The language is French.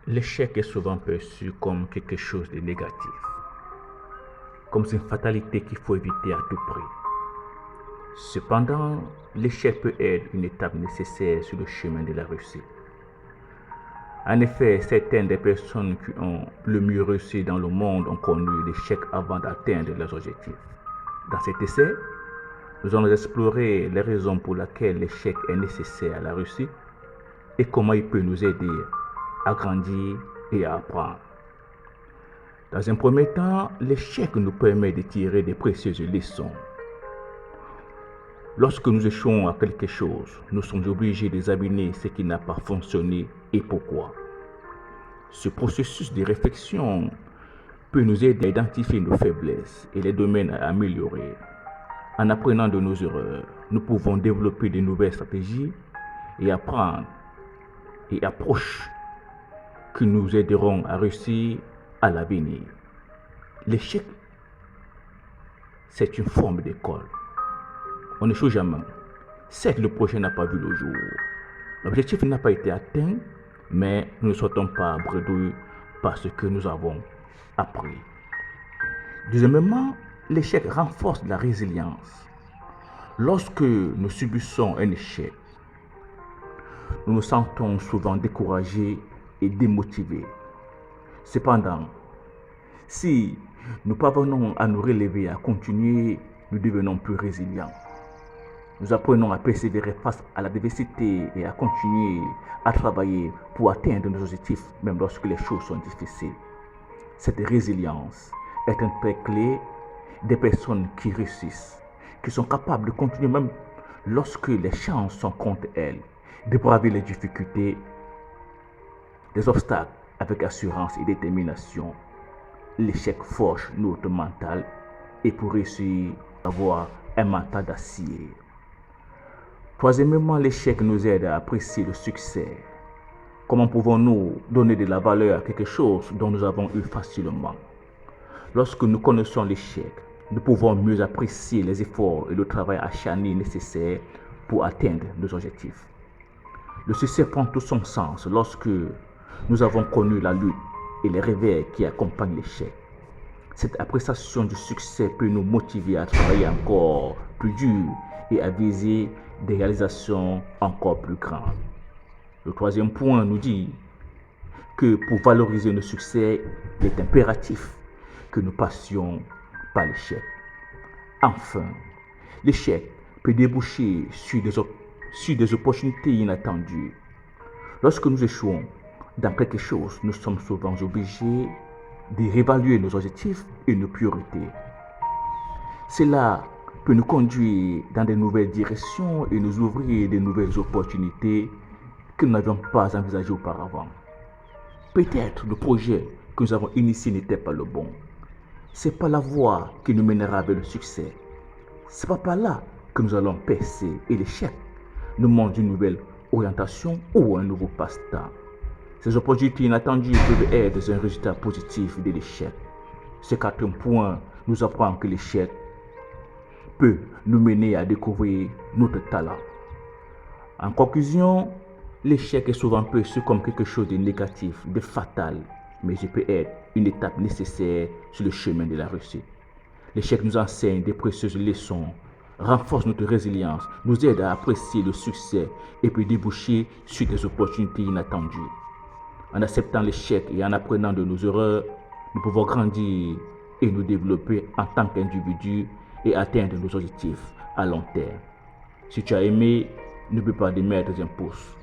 L'échec est souvent perçu comme quelque chose de négatif, comme une fatalité qu'il faut éviter à tout prix. Cependant, l'échec peut être une étape nécessaire sur le chemin de la réussite. En effet, certaines des personnes qui ont le mieux réussi dans le monde ont connu l'échec avant d'atteindre leurs objectifs. Dans cet essai, nous allons explorer les raisons pour lesquelles l'échec est nécessaire à la réussite et comment il peut nous aider à grandir et à apprendre. Dans un premier temps, l'échec nous permet de tirer de précieuses leçons. Lorsque nous échouons à quelque chose, nous sommes obligés d'examiner ce qui n'a pas fonctionné et pourquoi. Ce processus de réflexion peut nous aider à identifier nos faiblesses et les domaines à améliorer. En apprenant de nos erreurs, nous pouvons développer de nouvelles stratégies et apprendre et approches qui nous aideront à réussir à l'avenir. L'échec, c'est une forme d'école. On n'échoue jamais. Certes, le projet n'a pas vu le jour. L'objectif n'a pas été atteint, mais nous ne sortons pas bredouilles par ce que nous avons appris. Deuxièmement, l'échec renforce la résilience. Lorsque nous subissons un échec, nous nous sentons souvent découragés et démotivés. Cependant, si nous parvenons à nous relever et à continuer, nous devenons plus résilients. Nous apprenons à persévérer face à la diversité et à continuer à travailler pour atteindre nos objectifs, même lorsque les choses sont difficiles. Cette résilience est un trait clé des personnes qui réussissent, qui sont capables de continuer même lorsque les chances sont contre elles, de braver les difficultés, les obstacles avec assurance et détermination. L'échec forge notre mental et pour réussir, avoir un mental d'acier. Troisièmement, l'échec nous aide à apprécier le succès. Comment pouvons-nous donner de la valeur à quelque chose dont nous avons eu facilement? Lorsque nous connaissons l'échec, nous pouvons mieux apprécier les efforts et le travail acharné nécessaires pour atteindre nos objectifs. Le succès prend tout son sens lorsque nous avons connu la lutte et les revers qui accompagnent l'échec. Cette appréciation du succès peut nous motiver à travailler encore plus dur et à viser des réalisations encore plus grandes. Le troisième point nous dit que pour valoriser nos succès, il est impératif que nous passions par l'échec. Enfin, l'échec peut déboucher sur des opportunités inattendues. Lorsque nous échouons dans quelque chose, nous sommes souvent obligés de réévaluer nos objectifs et nos priorités. Cela peut nous conduire dans de nouvelles directions et nous ouvrir de nouvelles opportunités que nous n'avions pas envisagées auparavant. Peut-être le projet que nous avons initié n'était pas le bon. C'est pas la voie qui nous mènera vers le succès. C'est pas par là que nous allons percer et l'échec nous montre une nouvelle orientation ou un nouveau passe-temps. Ces opportunités inattendues peuvent être un résultat positif de l'échec. Ce quatrième point nous apprend que l'échec peut nous mener à découvrir notre talent. En conclusion, l'échec est souvent perçu comme quelque chose de négatif, de fatal, mais il peut être une étape nécessaire sur le chemin de la réussite. L'échec nous enseigne des précieuses leçons, renforce notre résilience, nous aide à apprécier le succès et peut déboucher sur des opportunités inattendues. En acceptant l'échec et en apprenant de nos erreurs, nous pouvons grandir et nous développer en tant qu'individus et atteindre nos objectifs à long terme. Si tu as aimé, n'oublie pas de mettre un pouce.